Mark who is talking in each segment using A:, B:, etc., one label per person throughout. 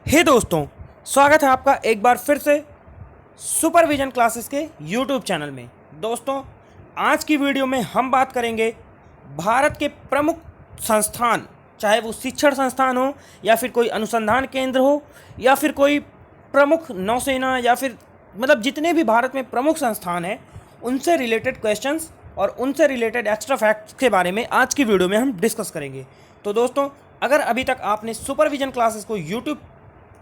A: हे दोस्तों, स्वागत है आपका एक बार फिर से सुपरविजन क्लासेस के यूट्यूब चैनल में। दोस्तों, आज की वीडियो में हम बात करेंगे भारत के प्रमुख संस्थान, चाहे वो शिक्षण संस्थान हो या फिर कोई अनुसंधान केंद्र हो या फिर कोई प्रमुख नौसेना या फिर जितने भी भारत में प्रमुख संस्थान हैं उनसे रिलेटेड क्वेश्चंस और उनसे रिलेटेड एक्स्ट्रा फैक्ट्स के बारे में आज की वीडियो में हम डिस्कस करेंगे। तो दोस्तों, अगर अभी तक आपने सुपरविजन क्लासेस को यूट्यूब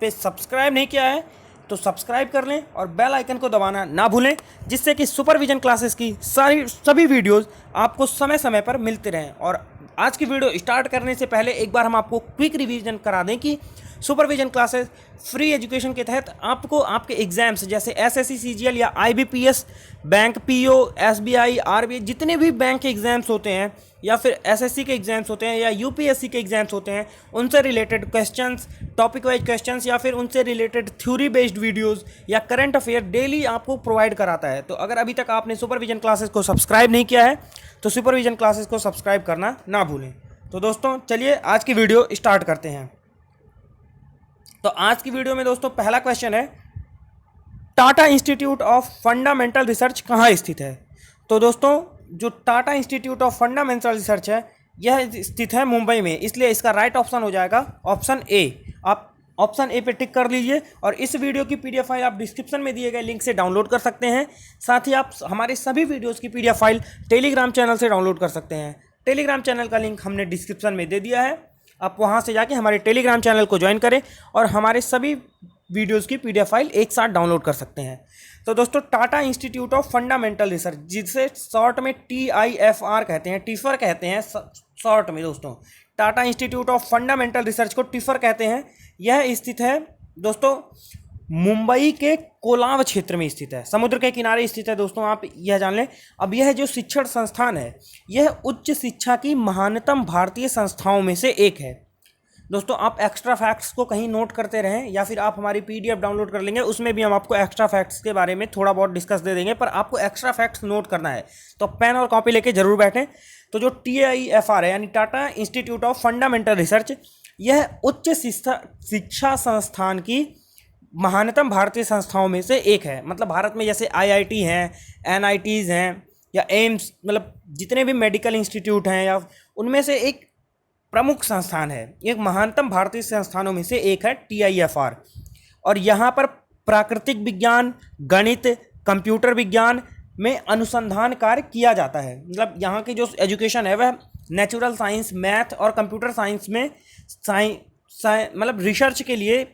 A: पे सब्सक्राइब नहीं किया है तो सब्सक्राइब कर लें और बेल आइकन को दबाना ना भूलें, जिससे कि सुपरविजन क्लासेस की सभी वीडियोस आपको समय समय पर मिलते रहें। और आज की वीडियो स्टार्ट करने से पहले एक बार हम आपको क्विक रिवीजन करा दें कि सुपरविजन क्लासेस फ्री एजुकेशन के तहत आपको आपके एग्जाम्स जैसे एसएससी, सीजीएल या IBPS, bank PO, SBI, RBI, जितने भी बैंक के एग्जाम्स होते हैं या फिर एसएससी के एग्जाम्स होते हैं या यूपीएससी के एग्जाम्स होते हैं, उनसे related questions, topic wise questions या फिर उनसे रिलेटेड थ्योरी बेस्ड वीडियोस या करंट अफेयर डेली आपको प्रोवाइड कराता है। तो अगर अभी तक आपने सुपरविजन क्लासेस को सब्सक्राइब नहीं किया है तो सुपरविजन क्लासेस को सब्सक्राइब करना ना भूलें। तो दोस्तों, चलिए आज की वीडियो स्टार्ट करते हैं। तो आज की वीडियो में दोस्तों पहला क्वेश्चन है, Tata institute of fundamental research कहाँ स्थित है? तो दोस्तों, जो Tata institute of fundamental research है यह स्थित है मुंबई में, इसलिए इसका राइट ऑप्शन हो जाएगा ऑप्शन ए। आप ऑप्शन ए पे टिक कर लीजिए और इस वीडियो की पीडीएफ फाइल आप डिस्क्रिप्शन में दिए गए लिंक से डाउनलोड कर सकते हैं। साथ ही आप हमारे सभी वीडियोज़ की पीडीएफ फाइल टेलीग्राम चैनल से डाउनलोड कर सकते हैं। टेलीग्राम चैनल का लिंक हमने डिस्क्रिप्शन में दे दिया है, आप वहां से जाके हमारे टेलीग्राम चैनल को ज्वाइन करें और हमारे सभी वीडियोस की पीडीएफ फाइल एक साथ डाउनलोड कर सकते हैं। तो दोस्तों, Tata institute of fundamental research, जिसे शॉर्ट में TIFR कहते हैं, टिफर कहते हैं शॉर्ट में। दोस्तों, Tata institute of fundamental research को टिफर कहते हैं। यह स्थित है दोस्तों मुंबई के कोलाब क्षेत्र में स्थित है, समुद्र के किनारे स्थित है। दोस्तों, आप यह जान लें। अब यह जो शिक्षण संस्थान है यह उच्च शिक्षा की महानतम भारतीय संस्थाओं में से एक है। दोस्तों, आप एक्स्ट्रा फैक्ट्स को कहीं नोट करते रहें या फिर आप हमारी पीडीएफ डाउनलोड कर लेंगे, उसमें भी हम आपको एक्स्ट्रा फैक्ट्स के बारे में थोड़ा बहुत डिस्कस दे देंगे, पर आपको एक्स्ट्रा फैक्ट्स नोट करना है तो पेन और कॉपी लेके जरूर बैठें। तो जो TIFR है यानी Tata institute of fundamental research, यह उच्च शिक्षा संस्थान की महानतम भारतीय संस्थाओं में से एक है। भारत में जैसे IIT हैं, NITs हैं या एम्स, जितने भी मेडिकल इंस्टीट्यूट हैं या उनमें से एक प्रमुख संस्थान है, एक महानतम भारतीय संस्थानों में से एक है TIFR। और यहाँ पर प्राकृतिक विज्ञान, गणित, कंप्यूटर विज्ञान में अनुसंधान कार्य किया जाता है। यहाँ की जो एजुकेशन है वह नेचुरल साइंस, मैथ और कंप्यूटर साइंस में रिसर्च के लिए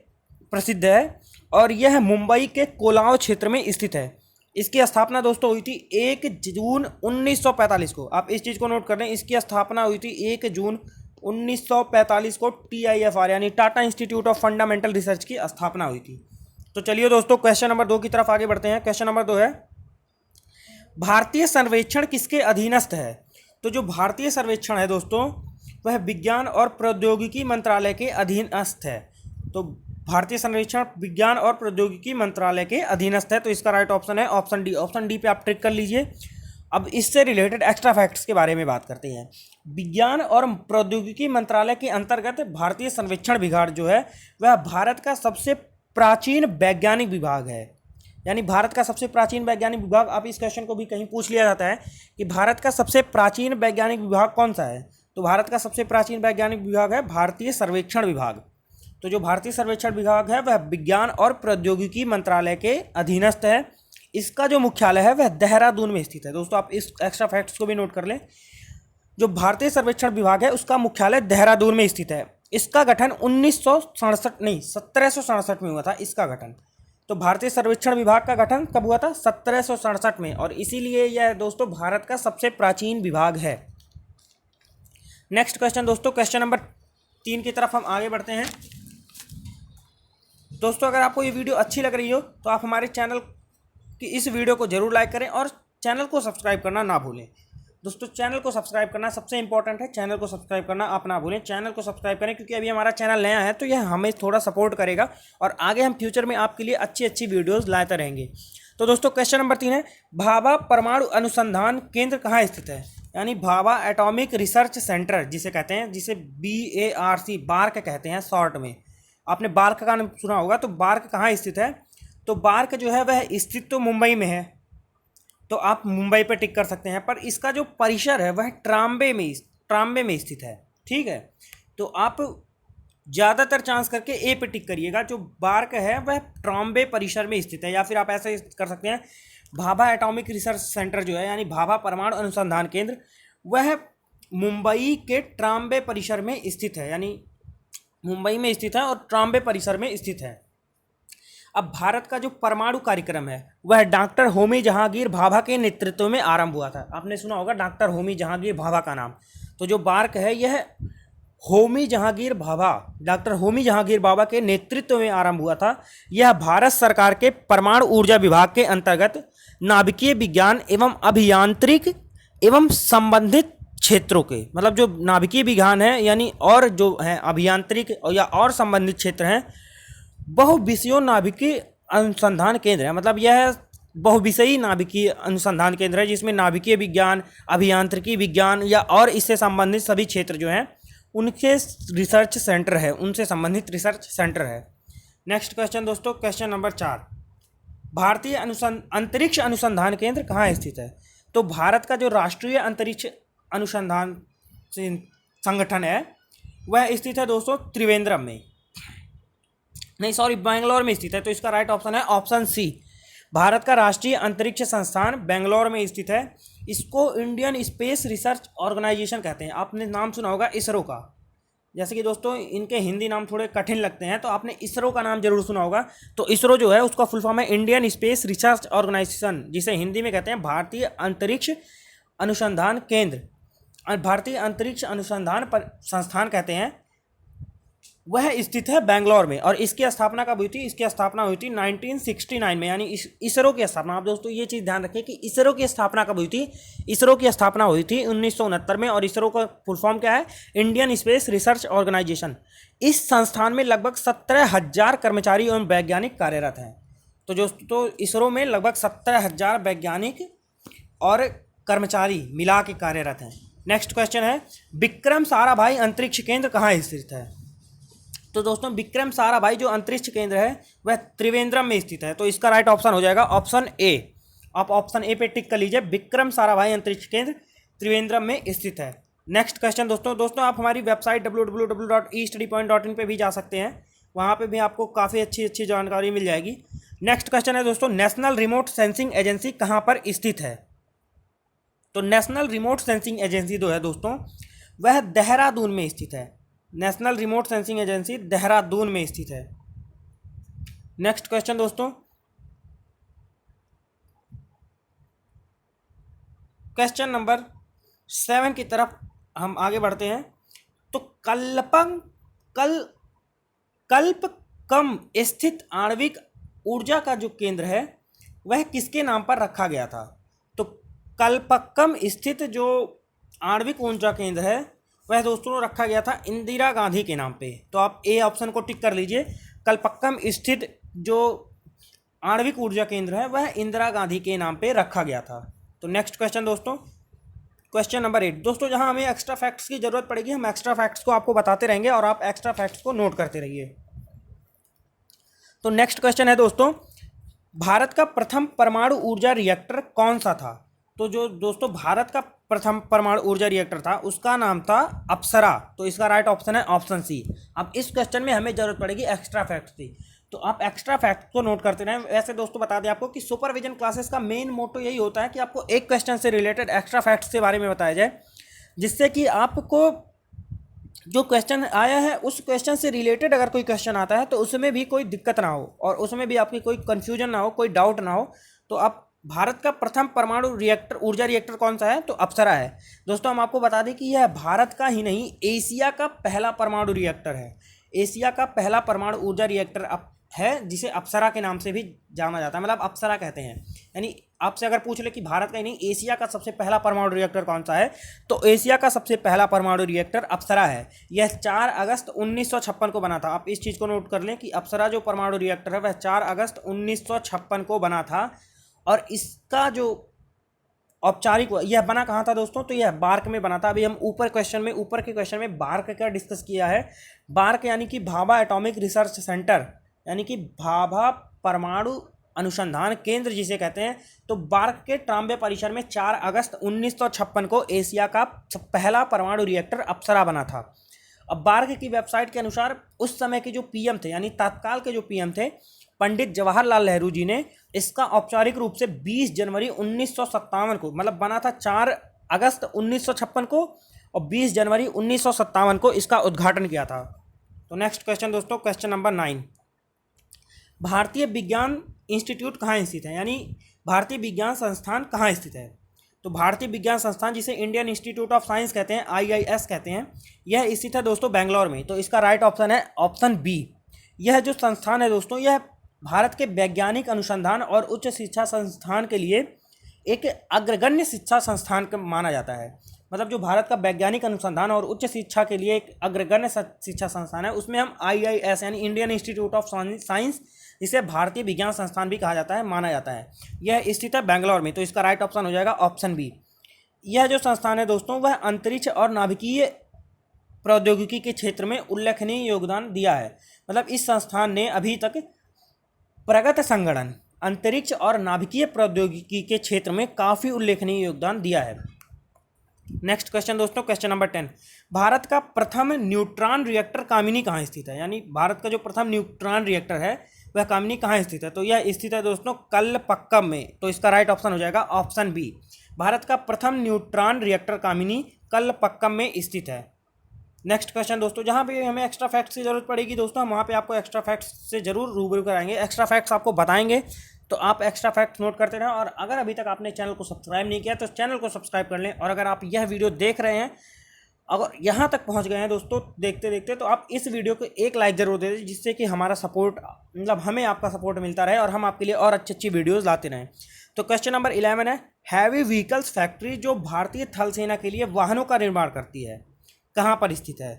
A: प्रसिद्ध है और यह मुंबई के कोलाब क्षेत्र में स्थित है। इसकी स्थापना दोस्तों हुई थी 1 जून 1945 को। आप इस चीज़ को नोट कर लें, इसकी स्थापना हुई थी 1 जून 1945 को। TIFR यानी Tata institute of fundamental research की स्थापना हुई थी। तो चलिए दोस्तों, क्वेश्चन नंबर 2 की तरफ आगे बढ़ते हैं। क्वेश्चन नंबर 2 है, भारतीय सर्वेक्षण किसके अधीनस्थ है? तो जो भारतीय सर्वेक्षण है दोस्तों वह विज्ञान और प्रौद्योगिकी मंत्रालय के अधीनस्थ है। तो भारतीय सर्वेक्षण विज्ञान और प्रौद्योगिकी मंत्रालय के अधीनस्थ है, तो इसका राइट ऑप्शन है ऑप्शन डी। ऑप्शन डी पे आप टिक कर लीजिए। अब इससे रिलेटेड एक्स्ट्रा फैक्ट्स के बारे में बात करते हैं। विज्ञान और प्रौद्योगिकी मंत्रालय के अंतर्गत भारतीय सर्वेक्षण विभाग जो है वह भारत का सबसे प्राचीन वैज्ञानिक विभाग है। यानी भारत का सबसे प्राचीन वैज्ञानिक विभाग, आप इस क्वेश्चन को भी कहीं पूछ लिया जाता है कि भारत का सबसे प्राचीन वैज्ञानिक विभाग कौन सा है, तो भारत का सबसे प्राचीन वैज्ञानिक विभाग है भारतीय सर्वेक्षण विभाग। तो जो भारतीय सर्वेक्षण विभाग है वह विज्ञान और प्रौद्योगिकी मंत्रालय के अधीनस्थ है। इसका जो मुख्यालय है वह देहरादून में स्थित है। दोस्तों, आप इस एक्स्ट्रा फैक्ट्स को भी नोट कर लें। जो भारतीय सर्वेक्षण विभाग है उसका मुख्यालय देहरादून में स्थित है। इसका गठन 1767 में हुआ था इसका गठन। तो भारतीय सर्वेक्षण विभाग का गठन कब हुआ था? 1767 में, और इसीलिए यह दोस्तों भारत का सबसे प्राचीन विभाग है। नेक्स्ट क्वेश्चन दोस्तों, क्वेश्चन नंबर 3 की तरफ हम आगे बढ़ते हैं। दोस्तों, अगर आपको ये वीडियो अच्छी लग रही हो तो आप हमारे चैनल की इस वीडियो को जरूर लाइक करें और चैनल को सब्सक्राइब करना ना भूलें। दोस्तों, चैनल को सब्सक्राइब करना सबसे इंपॉर्टेंट है, चैनल को सब्सक्राइब करना आप ना भूलें। चैनल को सब्सक्राइब करें क्योंकि अभी हमारा चैनल नया है तो यह हमें थोड़ा सपोर्ट करेगा और आगे हम फ्यूचर में आपके लिए अच्छी अच्छी वीडियोज़ लाते रहेंगे। तो दोस्तों, क्वेश्चन नंबर 3 है, भाभा परमाणु अनुसंधान केंद्र कहाँ स्थित है? यानी भाभा एटॉमिक रिसर्च सेंटर जिसे कहते हैं, जिसे BARC कहते हैं शॉर्ट में, आपने बार्क का नाम सुना होगा, तो बार्क कहाँ स्थित है? तो बार्क जो है वह स्थित तो मुंबई में है, तो आप मुंबई पर टिक कर सकते हैं, पर इसका जो परिसर है वह ट्राम्बे में स्थित है। ठीक है, तो आप ज़्यादातर चांस करके ए पे टिक करिएगा, जो बार्क है वह ट्राम्बे परिसर में स्थित है। या फिर आप ऐसे कर सकते हैं, भाभा एटॉमिक रिसर्च सेंटर जो है, यानी भाभा परमाणु अनुसंधान केंद्र, वह मुंबई के ट्राम्बे परिसर में स्थित है, यानी मुंबई में स्थित है और ट्राम्बे परिसर में स्थित है। अब भारत का जो परमाणु कार्यक्रम है वह डॉक्टर होमी जहांगीर भाभा के नेतृत्व में आरंभ हुआ था। आपने सुना होगा डॉक्टर होमी जहांगीर भाभा का नाम। तो जो बार्क है यह होमी जहांगीर भाभा, डॉक्टर होमी जहांगीर भाभा के नेतृत्व में आरंभ हुआ था। यह भारत सरकार के परमाणु ऊर्जा विभाग के अंतर्गत नाभिकीय विज्ञान एवं अभियांत्रिक एवं संबंधित क्षेत्रों के, मतलब जो नाभिकीय विज्ञान है यानी और जो है अभियांत्रिक या और संबंधित क्षेत्र हैं, बहुविषयों नाभिकीय अनुसंधान केंद्र है। मतलब यह बहुविषयी नाभिकीय अनुसंधान केंद्र है जिसमें नाभिकीय विज्ञान, अभियांत्रिकी विज्ञान या और इससे संबंधित सभी क्षेत्र जो हैं उनके रिसर्च सेंटर है, उनसे संबंधित रिसर्च सेंटर है। नेक्स्ट क्वेश्चन दोस्तों, क्वेश्चन नंबर 4, भारतीय अंतरिक्ष अनुसंधान केंद्र कहाँ स्थित है? तो भारत का जो राष्ट्रीय अंतरिक्ष अनुसंधान संगठन है वह स्थित है दोस्तों त्रिवेंद्रम में, नहीं सॉरी बेंगलोर में स्थित है। तो इसका राइट ऑप्शन है ऑप्शन सी, भारत का राष्ट्रीय अंतरिक्ष संस्थान बेंगलोर में स्थित है। इसको इंडियन स्पेस रिसर्च ऑर्गेनाइजेशन कहते हैं। आपने नाम सुना होगा इसरो का, जैसे कि दोस्तों इनके हिंदी नाम थोड़े कठिन लगते हैं, तो आपने इसरो का नाम जरूर सुना होगा। तो इसरो जो है उसका फुल फॉर्म है इंडियन स्पेस रिसर्च ऑर्गेनाइजेशन, जिसे हिंदी में कहते हैं भारतीय अंतरिक्ष अनुसंधान केंद्र, भारतीय अंतरिक्ष अनुसंधान संस्थान कहते हैं। वह स्थित है बेंगलोर में और इसकी स्थापना कब हुई थी? इसकी स्थापना हुई थी 1969 में, यानी इसरो की स्थापना, आप दोस्तों ये चीज़ ध्यान रखें कि इसरो की स्थापना कब हुई थी? इसरो की स्थापना हुई थी 1969 में और इसरो का फुल फॉर्म क्या है? Indian space research organisation. इस संस्थान में लगभग 17,000 कर्मचारी एवं वैज्ञानिक कार्यरत हैं। तो दोस्तों इसरो में लगभग 17,000 वैज्ञानिक और कर्मचारी मिला के कार्यरत हैं। नेक्स्ट क्वेश्चन है, विक्रम साराभाई अंतरिक्ष केंद्र कहाँ स्थित है? तो दोस्तों विक्रम साराभाई जो अंतरिक्ष केंद्र है वह त्रिवेंद्रम में स्थित है। तो इसका राइट ऑप्शन हो जाएगा ऑप्शन ए। आप ऑप्शन ए पे टिक कर लीजिए, विक्रम साराभाई अंतरिक्ष केंद्र त्रिवेंद्रम में स्थित है। नेक्स्ट क्वेश्चन दोस्तों आप हमारी वेबसाइट www.estudypoint.in पे भी जा सकते हैं, वहाँ पे भी आपको काफ़ी अच्छी जानकारी मिल जाएगी। नेक्स्ट क्वेश्चन है दोस्तों, नेशनल रिमोट सेंसिंग एजेंसी कहाँ पर स्थित है? तो नेशनल रिमोट सेंसिंग एजेंसी जो है दोस्तों वह देहरादून में स्थित है। National remote sensing agency Dehradun में स्थित है। नेक्स्ट क्वेश्चन दोस्तों, क्वेश्चन नंबर 7 की तरफ हम आगे बढ़ते हैं। तो कल्पकम स्थित आणविक ऊर्जा का जो केंद्र है वह किसके नाम पर रखा गया था? तो कल्पकम स्थित जो आणविक ऊर्जा केंद्र है वह दोस्तों रखा गया था इंदिरा गांधी के नाम पे। तो आप ए ऑप्शन को टिक कर लीजिए, कल्पक्कम स्थित जो आणविक ऊर्जा केंद्र है वह इंदिरा गांधी के नाम पे रखा गया था। तो नेक्स्ट क्वेश्चन दोस्तों, क्वेश्चन नंबर 8 दोस्तों, जहां हमें एक्स्ट्रा फैक्ट्स की जरूरत पड़ेगी हम एक्स्ट्रा फैक्ट्स को आपको बताते रहेंगे और आप एक्स्ट्रा फैक्ट्स को नोट करते रहिए। तो नेक्स्ट क्वेश्चन है दोस्तों, भारत का प्रथम परमाणु ऊर्जा रिएक्टर कौन सा था? तो जो दोस्तों भारत का प्रथम परमाणु ऊर्जा रिएक्टर था उसका नाम था अप्सरा। तो इसका राइट ऑप्शन है ऑप्शन सी। अब इस क्वेश्चन में हमें जरूरत पड़ेगी एक्स्ट्रा फैक्ट्स की, तो आप एक्स्ट्रा फैक्ट्स को नोट करते रहें। वैसे दोस्तों बता दें आपको कि सुपरविजन क्लासेस का मेन मोटो यही होता है कि आपको एक क्वेश्चन से रिलेटेड एक्स्ट्रा फैक्ट्स के बारे में बताया जाए, जिससे कि आपको जो क्वेश्चन आया है उस क्वेश्चन से रिलेटेड अगर कोई क्वेश्चन आता है तो उसमें भी कोई दिक्कत ना हो और उसमें भी आपकी कोई कन्फ्यूजन ना हो, कोई डाउट ना हो। तो आप भारत का प्रथम परमाणु रिएक्टर ऊर्जा रिएक्टर कौन सा है? तो अप्सरा है। दोस्तों हम आपको बता दें कि यह भारत का ही नहीं एशिया का पहला परमाणु रिएक्टर है। एशिया का पहला परमाणु ऊर्जा रिएक्टर है जिसे अप्सरा के नाम से भी जाना जाता है, मतलब अप्सरा कहते हैं। यानी आपसे अगर पूछ ले कि भारत का ही नहीं एशिया का सबसे पहला परमाणु रिएक्टर कौन सा है, तो एशिया का सबसे पहला परमाणु रिएक्टर अप्सरा है। यह 4 अगस्त 1956 को बना था। आप इस चीज़ को नोट कर लें कि अप्सरा जो परमाणु रिएक्टर है वह 4 अगस्त 1956 को बना था और इसका जो औपचारिक, यह बना कहाँ था दोस्तों, तो यह बार्क में बना था। अभी हम ऊपर के क्वेश्चन में बार्क का डिस्कस किया है। बार्क यानी कि भाभा एटॉमिक रिसर्च सेंटर, यानी कि भाभा परमाणु अनुसंधान केंद्र जिसे कहते हैं। तो बार्क के ट्राम्बे परिसर में 4 अगस्त 1956 को एशिया का पहला परमाणु रिएक्टर अप्सरा बना था। अब बार्क की वेबसाइट के अनुसार उस समय के जो पीएम थे, यानी तत्काल के जो पीएम थे, पंडित जवाहरलाल नेहरू जी ने इसका औपचारिक रूप से 20 जनवरी 1957 को, मतलब बना था 4 अगस्त 1956 को और 20 जनवरी 1957 को इसका उद्घाटन किया था। तो नेक्स्ट क्वेश्चन दोस्तों, क्वेश्चन नंबर 9, भारतीय विज्ञान इंस्टीट्यूट कहाँ स्थित है, यानी भारतीय विज्ञान संस्थान कहाँ स्थित है। तो भारतीय विज्ञान संस्थान, जिसे इंडियन इंस्टीट्यूट ऑफ साइंस कहते हैं, IIS कहते हैं, यह स्थित है दोस्तों बेंगलोर में। तो इसका राइट ऑप्शन है ऑप्शन बी। यह जो संस्थान है दोस्तों, यह भारत के वैज्ञानिक अनुसंधान और उच्च शिक्षा संस्थान के लिए एक अग्रगण्य शिक्षा संस्थान माना जाता है। मतलब जो भारत का वैज्ञानिक अनुसंधान और उच्च शिक्षा के लिए एक अग्रगण्य शिक्षा संस्थान है, उसमें हम IIS यानी इंडियन इंस्टीट्यूट ऑफ साइंस, जिसे भारतीय विज्ञान संस्थान भी कहा जाता है, माना जाता है। यह स्थित है बेंगलोर में। तो इसका राइट ऑप्शन हो जाएगा ऑप्शन बी। यह जो संस्थान है दोस्तों, वह अंतरिक्ष और नाभिकीय प्रौद्योगिकी के क्षेत्र में उल्लेखनीय योगदान दिया है। मतलब इस संस्थान ने अभी तक प्रगत संगणन, अंतरिक्ष और नाभिकीय प्रौद्योगिकी के क्षेत्र में काफ़ी उल्लेखनीय योगदान दिया है। नेक्स्ट क्वेश्चन दोस्तों, क्वेश्चन नंबर 10, भारत का प्रथम न्यूट्रॉन रिएक्टर कामिनी कहाँ स्थित है, यानी भारत का जो प्रथम न्यूट्रॉन रिएक्टर है वह कामिनी कहाँ स्थित है। तो यह स्थित है दोस्तों कलपक्कम में। तो इसका राइट ऑप्शन हो जाएगा ऑप्शन बी। भारत का प्रथम न्यूट्रॉन रिएक्टर कामिनी कलपक्कम में स्थित है। नेक्स्ट क्वेश्चन दोस्तों, जहाँ पे हमें एक्स्ट्रा फैक्ट्स की जरूरत पड़ेगी दोस्तों, हम वहाँ पे आपको एक्स्ट्रा फैक्ट्स से जरूर रूबरू कराएंगे, एक्स्ट्रा फैक्ट्स आपको बताएंगे। तो आप एक्स्ट्रा फैक्ट्स नोट करते रहें, और अगर अभी तक आपने चैनल को सब्सक्राइब नहीं किया तो चैनल को सब्सक्राइब कर लें। और अगर आप यह वीडियो देख रहे हैं, अगर यहाँ तक पहुँच गए हैं दोस्तों देखते देखते, तो आप इस वीडियो को एक लाइक जरूर दे दें, जिससे कि हमारा सपोर्ट, मतलब हमें आपका सपोर्ट मिलता रहे और हम आपके लिए और अच्छी अच्छी वीडियोज़ लाते रहें। तो क्वेश्चन नंबर 11 है, हैवी व्हीकल्स फैक्ट्री जो भारतीय थल सेना के लिए वाहनों का निर्माण करती है, कहाँ पर स्थित है।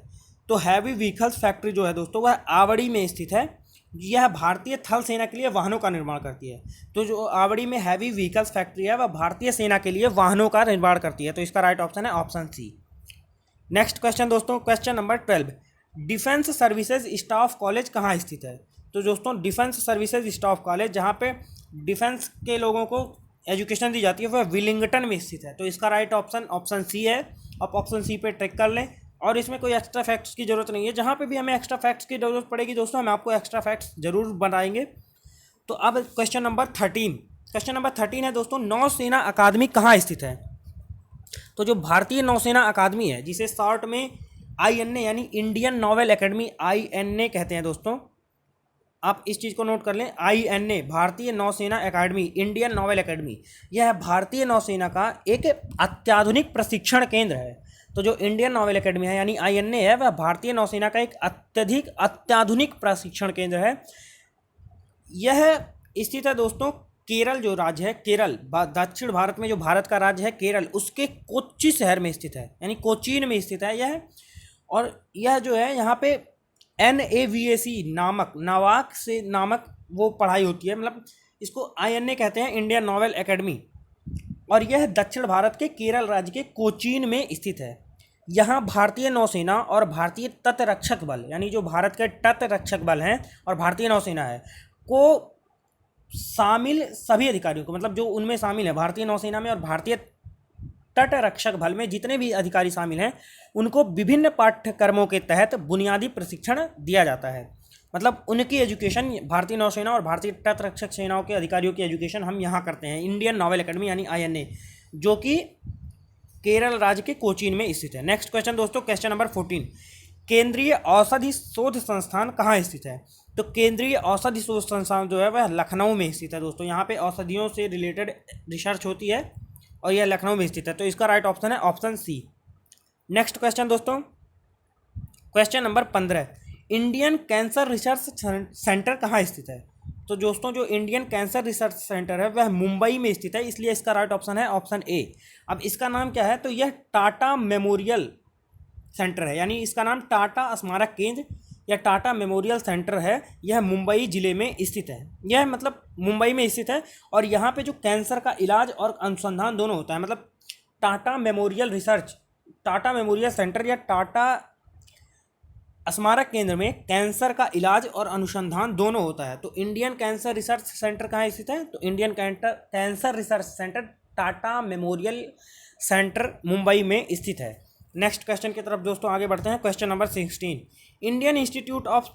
A: तो हैवी व्हीकल्स फैक्ट्री जो है दोस्तों, वह आवड़ी में स्थित है। यह भारतीय थल सेना के लिए वाहनों का निर्माण करती है। तो जो आवड़ी में हैवी व्हीकल्स फैक्ट्री है, वह भारतीय सेना के लिए वाहनों का निर्माण करती है। तो इसका राइट ऑप्शन है ऑप्शन सी। नेक्स्ट क्वेश्चन दोस्तों, question number 12, defence services staff college कहाँ स्थित है। तो दोस्तों डिफेंस सर्विसेज स्टाफ कॉलेज, जहाँ पे डिफेंस के लोगों को एजुकेशन दी जाती है, वह विलिंगटन में स्थित है। तो इसका राइट ऑप्शन ऑप्शन सी है। आप ऑप्शन सी पे ट्रिक कर लें, और इसमें कोई एक्स्ट्रा फैक्ट्स की जरूरत नहीं है। जहाँ पे भी हमें एक्स्ट्रा फैक्ट्स की जरूरत पड़ेगी दोस्तों, हम आपको एक्स्ट्रा फैक्ट्स जरूर बताएंगे। तो अब क्वेश्चन नंबर 13 है दोस्तों, नौसेना अकादमी कहाँ स्थित है। तो जो भारतीय नौसेना अकादमी है, जिसे शॉर्ट में INA यानी इंडियन नॉवल एकेडमी INA कहते हैं दोस्तों, आप इस चीज़ को नोट कर लें, INA भारतीय नौसेना अकादमी, इंडियन नॉवल एकेडमी, यह भारतीय नौसेना का एक अत्याधुनिक प्रशिक्षण केंद्र है। तो जो इंडियन नॉवल एकेडमी है यानी INA है, वह भारतीय नौसेना का एक अत्याधुनिक प्रशिक्षण केंद्र है। यह स्थित है दोस्तों केरल, जो राज्य है केरल, दक्षिण भारत में जो भारत का राज्य है केरल, उसके कोच्चि शहर में स्थित है, यानी कोचीन में स्थित है यह। और यह जो है यहाँ पे NAVAC नामक वो पढ़ाई होती है, मतलब इसको INA कहते हैं, इंडियन नॉवल एकेडमी। और यह दक्षिण भारत के केरल राज्य के कोचीन में स्थित है। यहाँ भारतीय नौसेना और भारतीय तटरक्षक बल, यानी जो भारत के तटरक्षक बल हैं और भारतीय नौसेना है, को शामिल सभी अधिकारियों को, मतलब जो उनमें शामिल है भारतीय नौसेना में और भारतीय तटरक्षक बल में जितने भी अधिकारी शामिल हैं, उनको विभिन्न पाठ्यक्रमों के तहत बुनियादी प्रशिक्षण दिया जाता है। मतलब उनकी एजुकेशन, भारतीय नौसेना और भारतीय तटरक्षक सेनाओं के अधिकारियों की एजुकेशन हम यहाँ करते हैं, इंडियन नॉवल एकेडमी यानी INA, जो कि केरल राज्य के कोचीन में स्थित है। नेक्स्ट क्वेश्चन दोस्तों, क्वेश्चन नंबर 14, केंद्रीय औषधि शोध संस्थान कहाँ स्थित है। तो केंद्रीय औषधि शोध संस्थान जो है वह लखनऊ में स्थित है दोस्तों। यहाँ पे औषधियों से रिलेटेड रिसर्च होती है और यह लखनऊ में स्थित है। तो इसका राइट ऑप्शन है ऑप्शन सी। नेक्स्ट क्वेश्चन दोस्तों, question number 15, Indian cancer research centre कहाँ स्थित है। तो दोस्तों जो इंडियन कैंसर रिसर्च सेंटर है वह मुंबई में स्थित है, इसलिए इसका राइट ऑप्शन है ऑप्शन ए। अब इसका नाम क्या है, तो यह टाटा मेमोरियल सेंटर है, यानी इसका नाम टाटा स्मारक केंद्र या टाटा मेमोरियल सेंटर है, यह मुंबई ज़िले में स्थित है। यह मतलब मुंबई में स्थित है और यहाँ पे जो कैंसर का इलाज और अनुसंधान दोनों होता है, मतलब टाटा मेमोरियल सेंटर या टाटा स्मारक केंद्र में कैंसर का इलाज और अनुसंधान दोनों होता है। तो इंडियन कैंसर रिसर्च सेंटर कहाँ स्थित है? तो Indian cancer research centre Tata memorial centre Mumbai में स्थित है। नेक्स्ट क्वेश्चन की तरफ दोस्तों आगे बढ़ते हैं। Question number 16, Indian institute of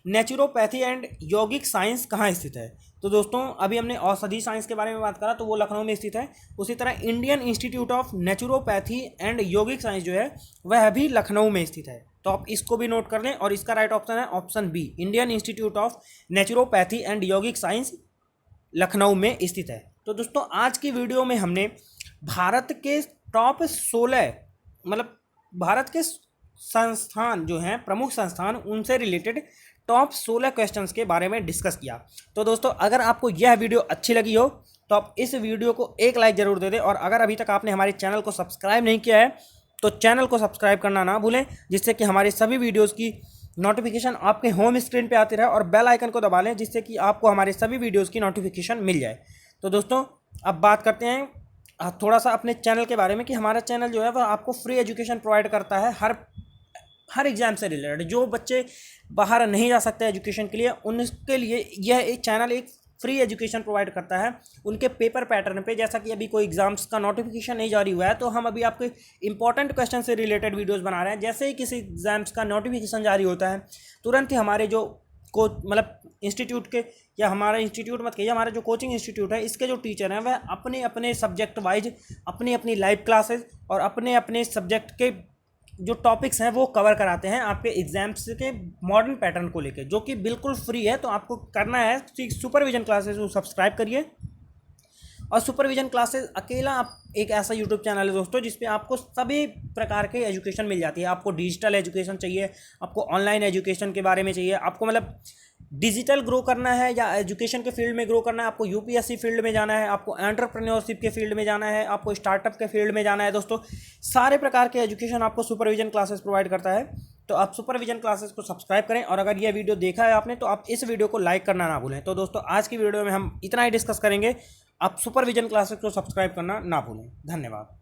A: naturopathy and यौगिक साइंस कहाँ स्थित है? तो दोस्तों अभी हमने औषधि साइंस के बारे में बात करा, तो वो लखनऊ में स्थित है। उसी तरह Indian institute of naturopathy and यौगिक साइंस जो है वह भी लखनऊ में स्थित है। तो आप इसको भी नोट कर लें और इसका राइट ऑप्शन है option B, Indian institute of naturopathy and यौगिक साइंस लखनऊ में स्थित है। तो दोस्तों आज की वीडियो में हमने भारत के टॉप 16 मतलब भारत के संस्थान जो हैं प्रमुख संस्थान उनसे रिलेटेड टॉप 16 क्वेश्चंस के बारे में डिस्कस किया। तो दोस्तों अगर आपको यह वीडियो अच्छी लगी हो तो आप इस वीडियो को एक लाइक जरूर दे दें और अगर अभी तक आपने हमारे चैनल को सब्सक्राइब नहीं किया है तो चैनल को सब्सक्राइब करना ना भूलें, जिससे कि हमारे सभी वीडियोज़ की नोटिफिकेशन आपके होम स्क्रीन पे आती रहे और बेल आइकन को दबा लें जिससे कि आपको हमारे सभी वीडियोज़ की नोटिफिकेशन मिल जाए। तो दोस्तों अब बात करते हैं थोड़ा सा अपने चैनल के बारे में कि हमारा चैनल जो है वह आपको फ्री एजुकेशन प्रोवाइड करता है हर एग्ज़ाम से रिलेटेड। जो बच्चे बाहर नहीं जा सकते एजुकेशन के लिए उनके लिए यह एक चैनल एक फ्री एजुकेशन प्रोवाइड करता है उनके पेपर पैटर्न पे। जैसा कि अभी कोई एग्जाम्स का नोटिफिकेशन नहीं जारी हुआ है तो हम अभी आपके इंपॉर्टेंट क्वेश्चन से रिलेटेड वीडियोस बना रहे हैं। जैसे ही किसी एग्जाम्स का नोटिफिकेशन जारी होता है तुरंत ही हमारे जो मतलब इंस्टीट्यूट के या हमारा इंस्टीट्यूट मत कहिए, हमारा जो कोचिंग इंस्टीट्यूट है इसके जो टीचर हैं वह अपने अपने सब्जेक्ट वाइज अपनी अपनी लाइव क्लासेस और अपने अपने सब्जेक्ट के जो टॉपिक्स हैं वो कवर कराते हैं आपके एग्जाम्स के मॉडर्न पैटर्न को लेकर, जो कि बिल्कुल फ्री है। तो आपको करना है सुपरविजन क्लासेस को सब्सक्राइब करिए। और सुपरविजन क्लासेस अकेला आप एक ऐसा यूट्यूब चैनल है दोस्तों जिस पे आपको सभी प्रकार के एजुकेशन मिल जाती है। आपको डिजिटल एजुकेशन चाहिए, आपको ऑनलाइन एजुकेशन के बारे में चाहिए, आपको मतलब डिजिटल ग्रो करना है या एजुकेशन के फील्ड में ग्रो करना है, आपको यूपीएससी फील्ड में जाना है, आपको एंटरप्रेन्योरशिप के फील्ड में जाना है, आपको स्टार्टअप के फील्ड में जाना है, दोस्तों सारे प्रकार के एजुकेशन आपको सुपरविजन क्लासेस प्रोवाइड करता है। तो आप सुपरविजन क्लासेस को सब्सक्राइब करें और अगर यह वीडियो देखा है आपने तो आप इस वीडियो को लाइक करना ना भूलें। तो दोस्तों आज की वीडियो में हम इतना ही डिस्कस करेंगे, आप सुपरविजन क्लासेस को सब्सक्राइब करना ना भूलें। धन्यवाद।